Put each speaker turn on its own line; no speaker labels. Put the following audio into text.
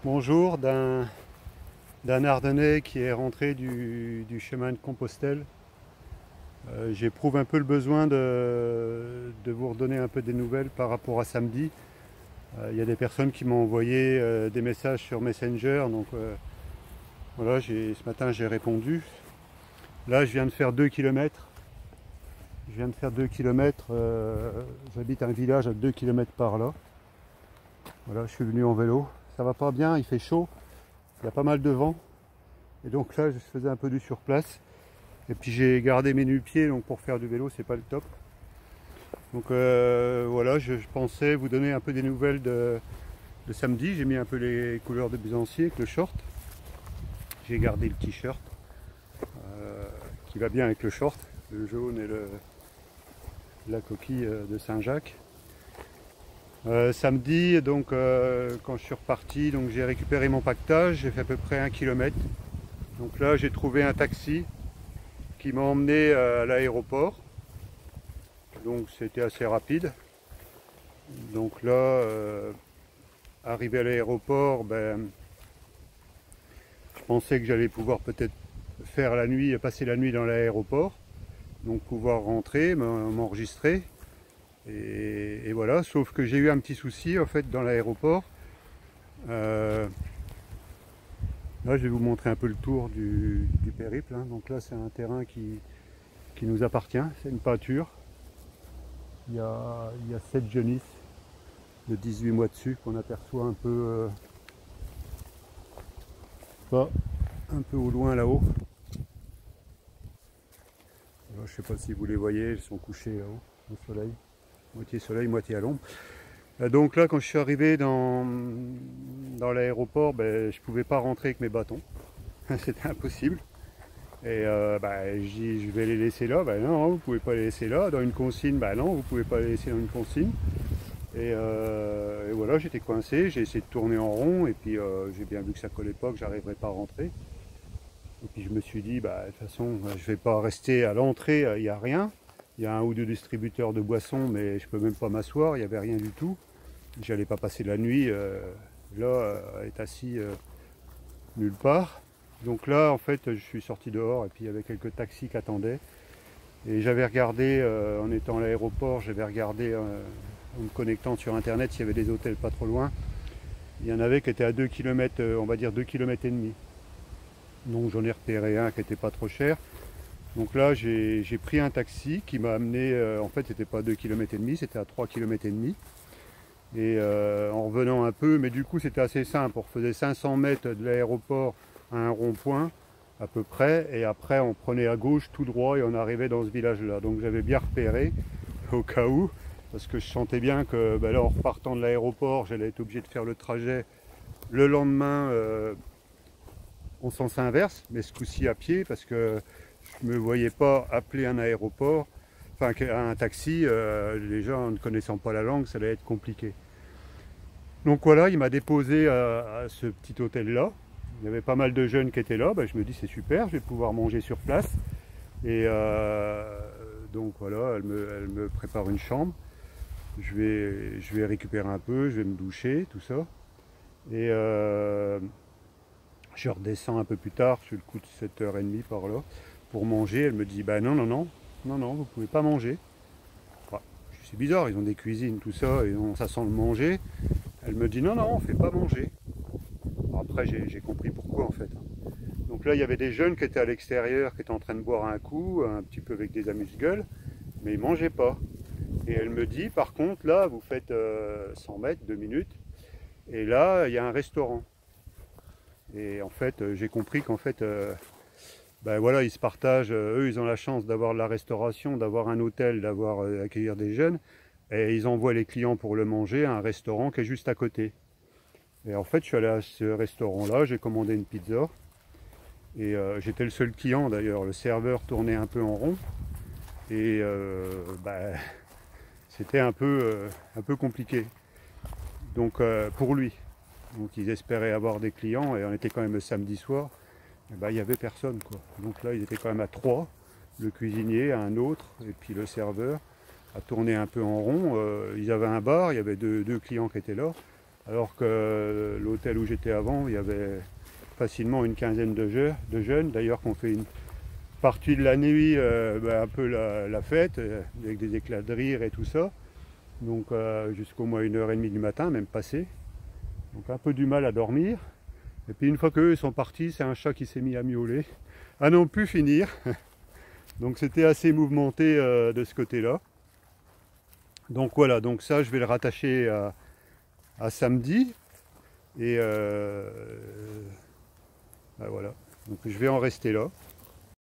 Bonjour, d'un Ardennais qui est rentré du chemin de Compostelle. J'éprouve un peu le besoin de vous redonner un peu des nouvelles par rapport à samedi. Il y a des personnes qui m'ont envoyé des messages sur Messenger, donc voilà, ce matin j'ai répondu. Là je viens de faire 2 km. Je viens de faire 2 km, j'habite un village à 2 km par là. Voilà, je suis venu en vélo. Ça va pas bien, il fait chaud, il y a pas mal de vent. Et donc là, je faisais un peu du surplace. Et puis j'ai gardé mes nu-pieds, donc pour faire du vélo, c'est pas le top. Donc voilà, je pensais vous donner un peu des nouvelles de samedi. J'ai mis un peu les couleurs de Bézancier avec le short. J'ai gardé le t-shirt qui va bien avec le short, le jaune et la coquille de Saint-Jacques. Samedi, donc quand je suis reparti, donc j'ai récupéré mon pactage, j'ai fait à peu près 1 km. Donc là, j'ai trouvé un taxi qui m'a emmené à l'aéroport. Donc c'était assez rapide. Donc là, arrivé à l'aéroport, je pensais que j'allais pouvoir peut-être faire la nuit, passer la nuit dans l'aéroport, donc pouvoir rentrer, m'enregistrer. Et voilà, sauf que j'ai eu un petit souci en fait dans l'aéroport. Là, je vais vous montrer un peu le tour du périple. Donc là, c'est un terrain qui nous appartient, c'est une pâture. Il y a 7 genisses de 18 mois dessus qu'on aperçoit un peu, un peu au loin là-haut. Je ne sais pas si vous les voyez, elles sont couchées là-haut au soleil, moitié à l'ombre. Donc là, quand je suis arrivé dans l'aéroport, je ne pouvais pas rentrer avec mes bâtons. C'était impossible. Et je dis, je vais les laisser là. Non, vous ne pouvez pas les laisser là. Dans une consigne, non, vous ne pouvez pas les laisser dans une consigne. Et voilà, j'étais coincé. J'ai essayé de tourner en rond. Et puis j'ai bien vu que ça ne collait pas, que j'arriverais pas à rentrer. Et puis je me suis dit, de toute façon, je ne vais pas rester à l'entrée, il n'y a rien. Il y a un ou deux distributeurs de boissons, mais je ne peux même pas m'asseoir, il n'y avait rien du tout. J'allais pas passer la nuit là, être assis nulle part. Donc là, en fait, je suis sorti dehors et puis il y avait quelques taxis qui attendaient. Et j'avais regardé, en étant à l'aéroport, j'avais regardé en me connectant sur internet s'il y avait des hôtels pas trop loin. Il y en avait qui étaient à 2 km, on va dire 2 km et demi. Donc j'en ai repéré un qui n'était pas trop cher. Donc là, j'ai pris un taxi qui m'a amené, en fait, c'était pas 2 km et demi, c'était à 3 km et demi. Et en revenant un peu, mais du coup c'était assez simple, on faisait 500 mètres de l'aéroport à un rond-point à peu près, et après on prenait à gauche tout droit et on arrivait dans ce village-là. Donc j'avais bien repéré au cas où, parce que je sentais bien que là en repartant de l'aéroport, j'allais être obligé de faire le trajet le lendemain en sens inverse, mais ce coup-ci à pied, parce que je ne me voyais pas appeler un aéroport, enfin un taxi, les gens ne connaissant pas la langue, ça allait être compliqué. Donc voilà, il m'a déposé à ce petit hôtel-là. Il y avait pas mal de jeunes qui étaient là. Je me dis c'est super, je vais pouvoir manger sur place. Et donc voilà, elle me prépare une chambre. Je vais récupérer un peu, je vais me doucher, tout ça. Et je redescends un peu plus tard, sur le coup de 7h30 par là, pour manger. Elle me dit non, non, non, non, non, vous pouvez pas manger. C'est bizarre, ils ont des cuisines, tout ça, et ça sent le manger. Elle me dit non, non, on ne fait pas manger. Après, j'ai compris pourquoi en fait. Donc là, il y avait des jeunes qui étaient à l'extérieur, qui étaient en train de boire un coup, un petit peu avec des amuse-gueules, mais ils ne mangeaient pas. Et elle me dit, par contre, là, vous faites 100 mètres, 2 minutes, et là, il y a un restaurant. Et en fait, j'ai compris qu'en fait, voilà, ils se partagent, eux, ils ont la chance d'avoir de la restauration, d'avoir un hôtel, d'avoir accueillir des jeunes, et ils envoient les clients pour le manger à un restaurant qui est juste à côté. Et en fait, je suis allé à ce restaurant-là, j'ai commandé une pizza. Et j'étais le seul client d'ailleurs. Le serveur tournait un peu en rond. Et c'était un peu compliqué. Donc pour lui. Donc ils espéraient avoir des clients et on était quand même le samedi soir. Et il n'y avait personne quoi. Donc là, ils étaient quand même à 3. Le cuisinier, un autre, et puis le serveur, à tourner un peu en rond. Ils avaient un bar, il y avait deux clients qui étaient là. alors que l'hôtel où j'étais avant, il y avait facilement une quinzaine de jeunes, d'ailleurs qu'on fait une partie de la nuit, un peu la fête, avec des éclats de rire et tout ça, donc jusqu'au moins 1h30 du matin, même passé, donc un peu du mal à dormir, et puis une fois qu'eux sont partis, c'est un chat qui s'est mis à miauler, à non plus finir, donc c'était assez mouvementé de ce côté-là. Donc voilà, donc ça je vais le rattacher à samedi, et voilà, donc je vais en rester là.